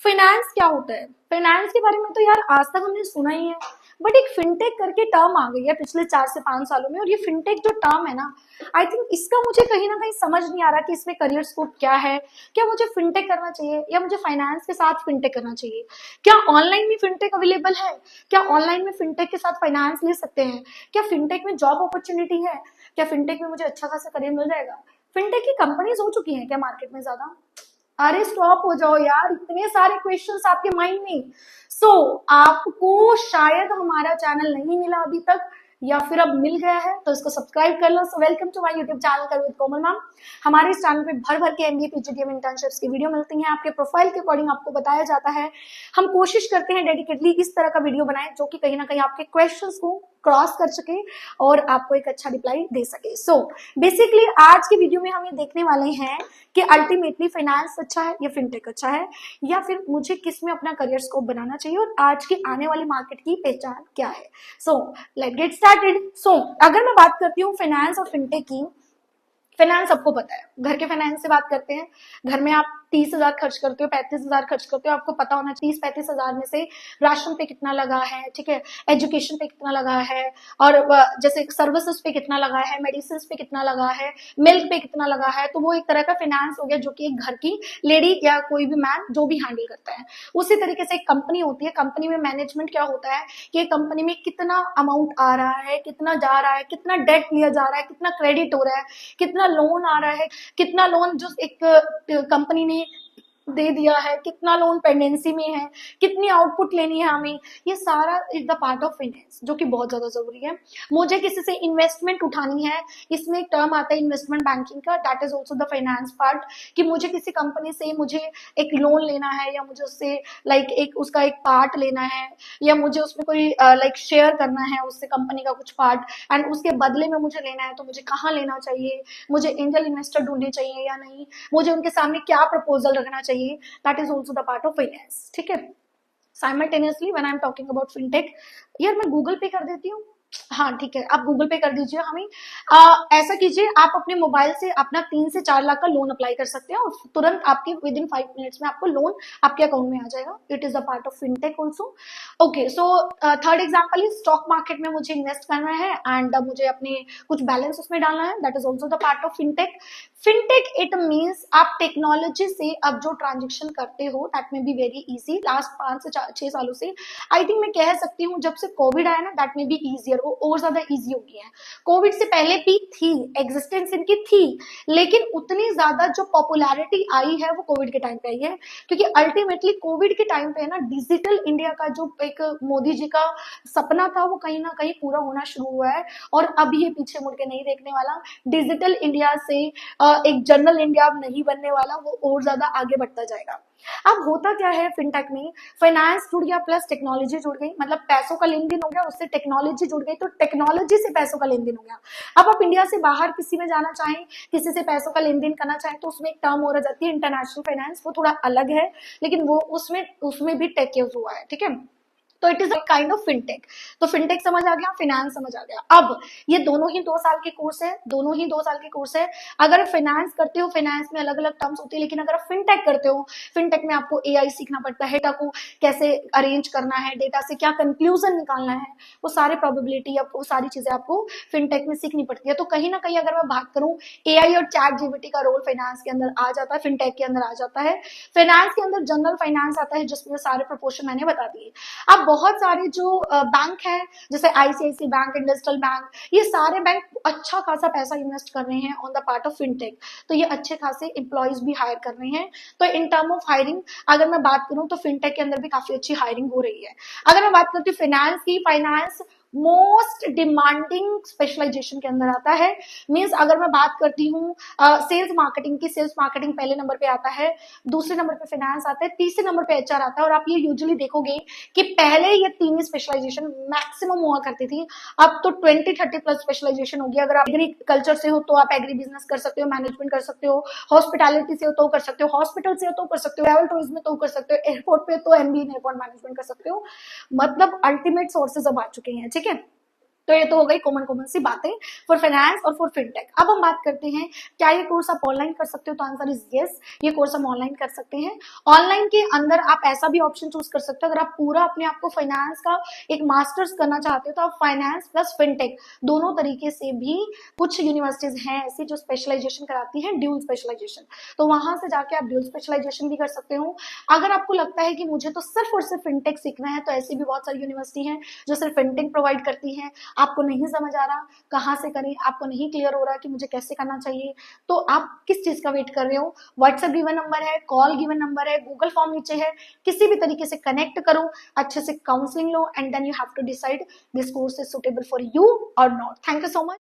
Finance क्या होता है? फाइनेंस के बारे में तो यार आज तक हमने सुना ही है, बट एक फिनटेक करके टर्म आ गई है पिछले 4 से 5 सालों में। और ये फिनटेक जो टर्म है ना, आई थिंक इसका मुझे कहीं ना कहीं समझ नहीं आ रहा कि इसमें करियर स्कोप क्या है। क्या मुझे फिनटेक करना चाहिए या मुझे फाइनेंस के साथ फिनटेक करना चाहिए? क्या ऑनलाइन में फिनटेक अवेलेबल है? क्या ऑनलाइन में फिनटेक के साथ फाइनेंस ले सकते हैं? क्या फिनटेक में जॉब अपॉर्चुनिटी है? क्या फिनटेक में मुझे अच्छा खासा करियर मिल जाएगा? फिनटेक की कंपनीज हो चुकी हैं क्या मार्केट में ज्यादा? अरे स्टॉप हो जाओ यार, इतने सारे क्वेश्चंस आपके माइंड में। आपको शायद हमारा चैनल नहीं मिला अभी तक, या फिर अब मिल गया है तो इसको सब्सक्राइब कर लो। So welcome to my YouTube channel कर विद कोमल मैम। हमारे इस चैनल पे भर भर के एमबीए पीजीडीएम इंटर्नशिप्स की वीडियो मिलती हैं, आपके प्रोफाइल के अकॉर्डिंग आपको बताया जाता है। हम कोशिश करते हैं डेडिकेटली इस तरह का वीडियो बनाएं जो कि कहीं ना कहीं आपके क्वेश्चंस को क्रॉस कर सके और आपको एक अच्छा रिप्लाई दे सके। सो बेसिकली आज की वीडियो में हम ये देखने वाले हैं कि अल्टीमेटली फाइनेंस अच्छा है या फिनटेक अच्छा है, या फिर मुझे किस में अपना करियर स्कोप बनाना चाहिए और आज की आने वाली मार्केट की पहचान क्या है। So let's get started. So अगर मैं बात करती हूँ फाइनेंस और फिनटेक की, फाइनेंस सबको पता है, घर के फाइनेंस से बात करते हैं। घर में आप 30,000 खर्च करते हो, 35,000 खर्च करते हो, आपको पता होना चाहिए 30-35,000 में से राशन पे कितना लगा है, ठीक है, एजुकेशन पे कितना लगा है, और जैसे सर्विसेज पे कितना लगा है, मेडिसिन पे कितना लगा है, मिल्क पे कितना लगा है। तो वो एक तरह का फाइनेंस हो गया जो कि एक घर की लेडी या कोई भी मैन जो भी हैंडल करता है। उसी तरीके से एक कंपनी होती है, कंपनी में मैनेजमेंट क्या होता है कि कंपनी में कितना अमाउंट आ रहा है, कितना जा रहा है, कितना डेट लिया जा रहा है, कितना क्रेडिट हो रहा है, कितना लोन आ रहा है, कितना लोन जो एक कंपनी ने दे दिया है, कितना लोन पेंडेंसी में है, कितनी आउटपुट लेनी है हमें, ये सारा is the part of finance जो कि बहुत ज्यादा जरूरी है। मुझे किसी से इन्वेस्टमेंट उठानी है, इसमें एक टर्म आता है इन्वेस्टमेंट बैंकिंग का, that is also the finance part. कि मुझे किसी कंपनी से मुझे एक लोन लेना है, या मुझे उससे लाइक एक उसका एक पार्ट लेना है, या मुझे उसमें कोई लाइक शेयर करना है उससे कंपनी का कुछ पार्ट, एंड उसके बदले में मुझे लेना है, तो मुझे कहाँ लेना चाहिए, मुझे एंजल इन्वेस्टर ढूंढने चाहिए या नहीं, मुझे उनके सामने क्या प्रपोजल रखना चाहिए, that is also the part of finance। ठीक है, simultaneously when I am talking about fintech, यार मैं गूगल पे कर देती हूँ। हाँ ठीक है, आप गूगल पे कर दीजिए हमें। ऐसा कीजिए, आप अपने मोबाइल से अपना 3 से 4 लाख का लोन अप्लाई कर सकते हैं और तुरंत आपके विद इन 5 मिनट्स में आपको लोन आपके अकाउंट में आ जाएगा। It is a part of fintech also. Okay, so third example is stock market में मुझे इन्वेस्ट करना है एंड मुझे अपने कुछ बैलेंस उसमें डालना है, that is also the part of fintech. Fintech it means आप टेक्नोलॉजी से अब जो ट्रांजेक्शन करते हो दैट में बी वेरी इजी। लास्ट 5 से 6 सालों से आई थिंक मैं कह सकती हूँ, जब से कोविड आया ना दैट में बी इजियर, वो और ज्यादा इजी हो गया है। कोविड से पहले भी थी, एग्जिस्टेंस इनकी थी, लेकिन उतनी ज्यादा जो पॉपुलैरिटी आई है वो कोविड के टाइम पे आई है, क्योंकि अल्टीमेटली कोविड के टाइम पे ना डिजिटल इंडिया का जो एक मोदी जी का सपना था वो कहीं ना कहीं पूरा होना शुरू हुआ है, और अब ये पीछे मुड़ के नहीं देखने वाला। डिजिटल इंडिया से एक जनरल इंडिया अब नहीं बनने वाला, वो और ज्यादा आगे बढ़ता जाएगा। अब होता क्या है फिनटेक में, फाइनेंस जुड़ गया प्लस टेक्नोलॉजी जुड़ गई, मतलब पैसों का लेन देन हो गया, उससे टेक्नोलॉजी जुड़ गई, तो टेक्नोलॉजी से पैसों का लेन देन हो गया। अब आप इंडिया से बाहर किसी में जाना चाहें, किसी से पैसों का लेन देन करना चाहें, तो उसमें एक टर्म हो जाती है इंटरनेशनल फाइनेंस, वो थोड़ा अलग है, लेकिन वो उसमें भी टेक यूज हुआ है। ठीक है, तो it is a kind of fintech. तो फिनटेक समझ आ गया, फाइनेंस समझ आ गया। अब ये दोनों ही 2 साल के कोर्स है, दोनों ही 2 साल के कोर्स है। अगर फाइनेंस करते हो, फाइनेंस में अलग अलग टर्म्स होती है, लेकिन अगर फिनटेक करते हो, फिनटेक में आपको एआई सीखना पड़ता है, डेटा को कैसे अरेंज करना है, डेटा से क्या कंक्लूजन निकालना है, वो सारे प्रोबेबिलिटी, वो सारी चीजें आपको फिनटेक में सीखनी पड़ती है। तो कहीं ना कहीं अगर मैं बात करूं, एआई और चैट जीपीटी का रोल फाइनेंस के अंदर आ जाता है, फिनटेक के अंदर आ जाता है। फाइनेंस के अंदर जनरल फाइनेंस आता है, जिसमें सारे प्रोपोर्शन मैंने बता दिए। अब बहुत सारे जो बैंक है, जैसे आईसीआईसी बैंक, इंडस्ट्रियल बैंक, ये सारे बैंक अच्छा खासा पैसा इन्वेस्ट कर रहे हैं on the part of fintech, तो ये अच्छे खासे एम्प्लॉयज भी हायर कर रहे हैं। तो इन टर्म ऑफ हायरिंग अगर मैं बात करूं तो फिनटेक के अंदर भी काफी अच्छी हायरिंग हो रही है। अगर मैं बात करती हूँ फाइनेंस की, फाइनेंस मोस्ट डिमांडिंग स्पेशलाइजेशन के अंदर आता है। मींस अगर मैं बात करती हूँ सेल्स मार्केटिंग की, सेल्स मार्केटिंग पहले नंबर पे आता है, दूसरे नंबर पे फाइनेंस आता है, तीसरे नंबर पे एचआर आता है। और आप ये यूजुअली देखोगे कि पहले ये 3 स्पेशलाइजेशन मैक्सिमम हुआ करती थी, अब तो 20-30 प्लस स्पेशलाइजेशन हो गया। अगर आप एग्रीकल्चर से हो तो आप एग्री बिजनेस कर सकते हो, मैनेजमेंट कर सकते हो, हॉस्पिटैलिटी से हो तो कर सकते हो, हॉस्पिटल से हो तो कर सकते हो, ट्रैवल टूरिज्म में तो कर सकते हो, एयरपोर्ट पे तो एमबीए एयरपोर्ट मैनेजमेंट कर सकते हो। मतलब अल्टीमेट सोर्सेज अब आ चुके हैं। ठीक है, तो ये तो हो गई कॉमन कॉमन सी बातें फॉर फाइनेंस और फॉर फिनटेक। अब हम बात करते हैं क्या ये कोर्स आप ऑनलाइन कर सकते हो, तो आंसर इज यस, ये कोर्स हम ऑनलाइन कर सकते हैं। ऑनलाइन के अंदर आप ऐसा भी ऑप्शन चूज कर सकते हो, अगर आप पूरा अपने आप को फाइनेंस का एक मास्टर्स करना चाहते हो तो आप फाइनेंस प्लस फिनटेक दोनों तरीके से भी, कुछ यूनिवर्सिटीज हैं ऐसी जो स्पेशलाइजेशन कराती हैं, ड्यूल स्पेशलाइजेशन, तो वहां से जाके आप ड्यूल स्पेशलाइजेशन भी कर सकते हो। अगर आपको लगता है कि मुझे तो सिर्फ और सिर्फ फिनटेक सीखना है, तो ऐसी भी बहुत सारी यूनिवर्सिटी हैं जो सिर्फ फिनटेक प्रोवाइड करती हैं। आपको नहीं समझ आ रहा कहाँ से करें, आपको नहीं क्लियर हो रहा कि मुझे कैसे करना चाहिए, तो आप किस चीज का वेट कर रहे हो? व्हाट्सएप गिवन नंबर है, कॉल गिवन नंबर है, गूगल फॉर्म नीचे है, किसी भी तरीके से कनेक्ट करो, अच्छे से काउंसलिंग लो, and then you have to decide this course is suitable for you or not. Thank you so much.